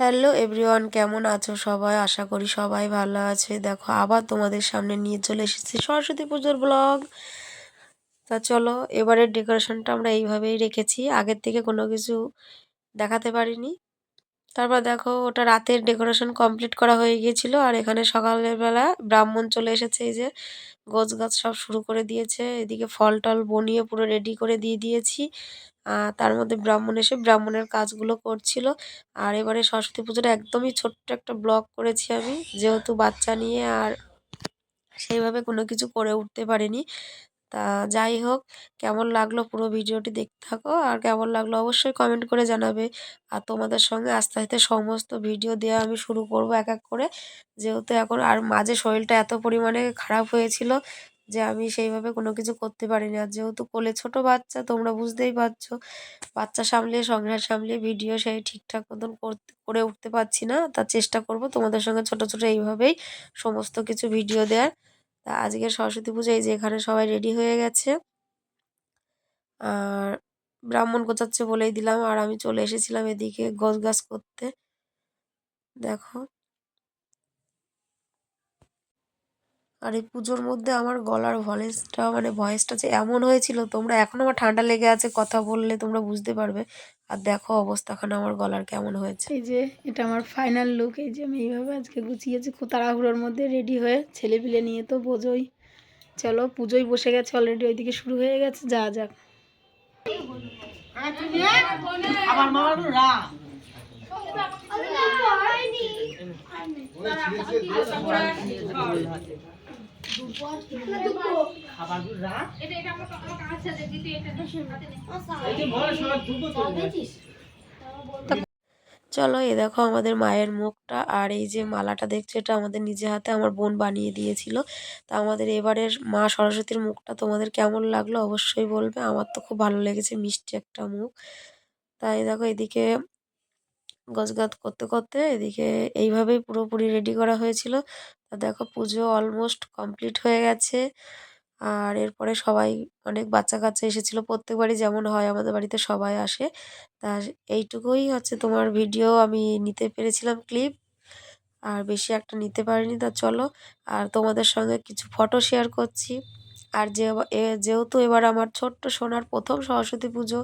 Hello everyone, কেমন আছো সবাই? আশা করি সবাই ভালো আছে। দেখো আবার তোমাদের সামনে নিয়ে চলে এসেছি সরস্বতী পুজোর ব্লগ। তা চলো, এবারের ডেকোরেশনটা আমরা এইভাবেই রেখেছি, আগের থেকে কোনো কিছু দেখাতে পারিনি। তারপর দেখো ওটা রাতের ডেকোরেশন কমপ্লিট করা হয়ে গিয়েছিল, আর এখানে সকালের বেলা ব্রাহ্মণ চলে এসেছে। এই যে গোছ গাছ সব শুরু করে দিয়েছে, এদিকে ফল টল বনিয়ে পুরো রেডি করে দিয়ে দিয়েছি। তার মধ্যে ব্রাহ্মণ এসে ব্রাহ্মণের কাজগুলো করছিল। আর এবারে সরস্বতী পুজোটা একদমই ছোট্ট একটা ব্লগ করেছি আমি, যেহেতু বাচ্চা নিয়ে আর সেইভাবে কোনো কিছু করে উঠতে পারিনি। তা যাই হোক, কেমন লাগলো পুরো ভিডিওটি দেখতে থাকো, আর কেমন লাগলো অবশ্যই কমেন্ট করে জানাবে। আর তোমাদের সঙ্গে আস্তে আস্তে সমস্ত ভিডিও দেওয়া আমি শুরু করব এক এক করে, যেহেতু এখন আর মাঝে শরীরটা এত পরিমাণে খারাপ হয়েছিল যে আমি সেইভাবে কোনো কিছু করতে পারিনি। আর যেহেতু কোলে ছোট বাচ্চা, তোমরা বুঝতেই পারছো, বাচ্চা সামলিয়ে সংসার সামলিয়ে ভিডিও সেই ঠিকঠাক মতন করে উঠতে পারছি না। তার চেষ্টা করব তোমাদের সঙ্গে ছোট ছোট এইভাবেই সমস্ত কিছু ভিডিও দেওয়ার। তা আজকে সরস্বতী পুজো, এই যে এখানে সবাই রেডি হয়ে গেছে, আর ব্রাহ্মণ গোছাচ্ছে বলেই দিলাম, আর আমি চলে এসেছিলাম এদিকে গোছগাছ করতে। দেখো, আর এই পুজোর মধ্যে আমার গলার ভয়েসটা যে এমন হয়েছিল, তোমরা এখন আমার ঠান্ডা লেগে আছে, কথা বললে তোমরা বুঝতে পারবে। আর দেখো অবস্থাখানে আমার গলার কেমন হয়েছে। এই যে এটা আমার ফাইনাল লুক। এই যে আমি এইভাবে আজকে গুছিয়েছি খুব তাড়াহুড়োর মধ্যে রেডি হয়ে, ছেলেপিলে নিয়ে তো বোঝোই। চলো, পুজোই বসে গেছে অলরেডি, ওইদিকে শুরু হয়ে গেছে, যা যাক। চলো, এ দেখো আমাদের মায়ের মুখটা, আর এই যে মালাটা দেখছো, এটা আমাদের নিজে হাতে আমার বোন বানিয়ে দিয়েছিল। তা আমাদের এবারের মা সরস্বতীর মুখটা তোমাদের কেমন লাগলো অবশ্যই বলবে। আমার তো খুব ভালো লেগেছে, মিষ্টি একটা মুখ। তাই দেখো এদিকে গোছগাছ করতে করতে এদিকে এইভাবেই পুরোপুরি রেডি করা হয়েছিল। তা দেখো পুজো অলমোস্ট কমপ্লিট হয়ে গেছে। আর এরপরে সবাই, অনেক বাচ্চা কাচ্চা এসেছিলো, প্রত্যেকবারই যেমন হয় আমাদের বাড়িতে সবাই আসে। তা এইটুকুই হচ্ছে তোমার ভিডিও আমি নিতে পেরেছিলাম ক্লিপ, আর বেশি একটা নিতে পারিনি। তা চলো, আর তোমাদের সঙ্গে কিছু ফটো শেয়ার করছি। আর যেহেতু এবার আমার ছোট্ট সোনার প্রথম সরস্বতী পুজো,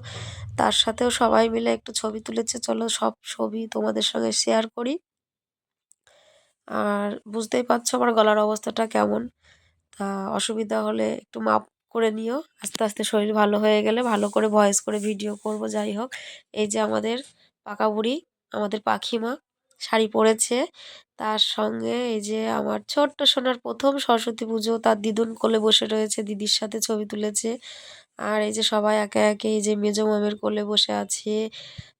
তার সাথেও সবাই মিলে একটু ছবি তুলেছে, চলো সব ছবি তোমাদের সঙ্গে শেয়ার করি। আর বুঝতেই পারছো আমার গলার অবস্থাটা কেমন। তা অসুবিধা হলে একটু মাপ করে নিও, আস্তে আস্তে শরীর ভালো হয়ে গেলে ভালো করে ভয়েস করে ভিডিও করব। যাই হোক, এই যে আমাদের পাকা বুড়ি, আমাদের পাখিমা শাড়ি পরেছে, তার সঙ্গে এই যে আমার ছোট্ট সোনার প্রথম সরস্বতী পুজো, তার দিদুন কোলে বসে রয়েছে, দিদির সাথে ছবি তুলেছে। আর এই যে সবাই একে একে, এই যে মেজো মামের কোলে বসে আছে,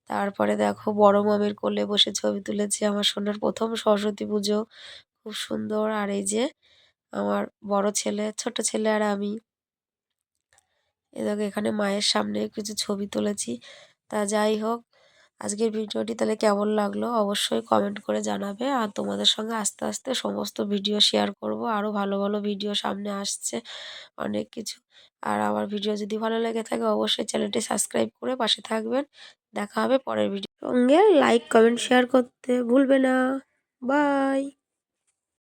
তারপরে দেখো বড় মামের কোলে বসে ছবি তুলেছে। আমার সোনার প্রথম সরস্বতী পুজো, খুব সুন্দর। আর এই যে আমার বড় ছেলে, ছোট ছেলে আর আমি, এ দেখো এখানে মায়ের সামনে কিছু ছবি তুলেছি। তা যাই হোক, আজকের ভিডিওটি তাহলে কেমন লাগলো অবশ্যই কমেন্ট করে জানাবে। আর তোমাদের সঙ্গে আস্তে আস্তে সমস্ত ভিডিও শেয়ার করব, আরও ভালো ভালো ভিডিও সামনে আসছে, অনেক কিছু। আর আমার ভিডিও যদি ভালো লেগে থাকে অবশ্যই চ্যানেলটি সাবস্ক্রাইব করে পাশে থাকবেন। দেখা হবে পরের ভিডিও সঙ্গে, লাইক কমেন্ট শেয়ার করতে ভুলবে না। বাই।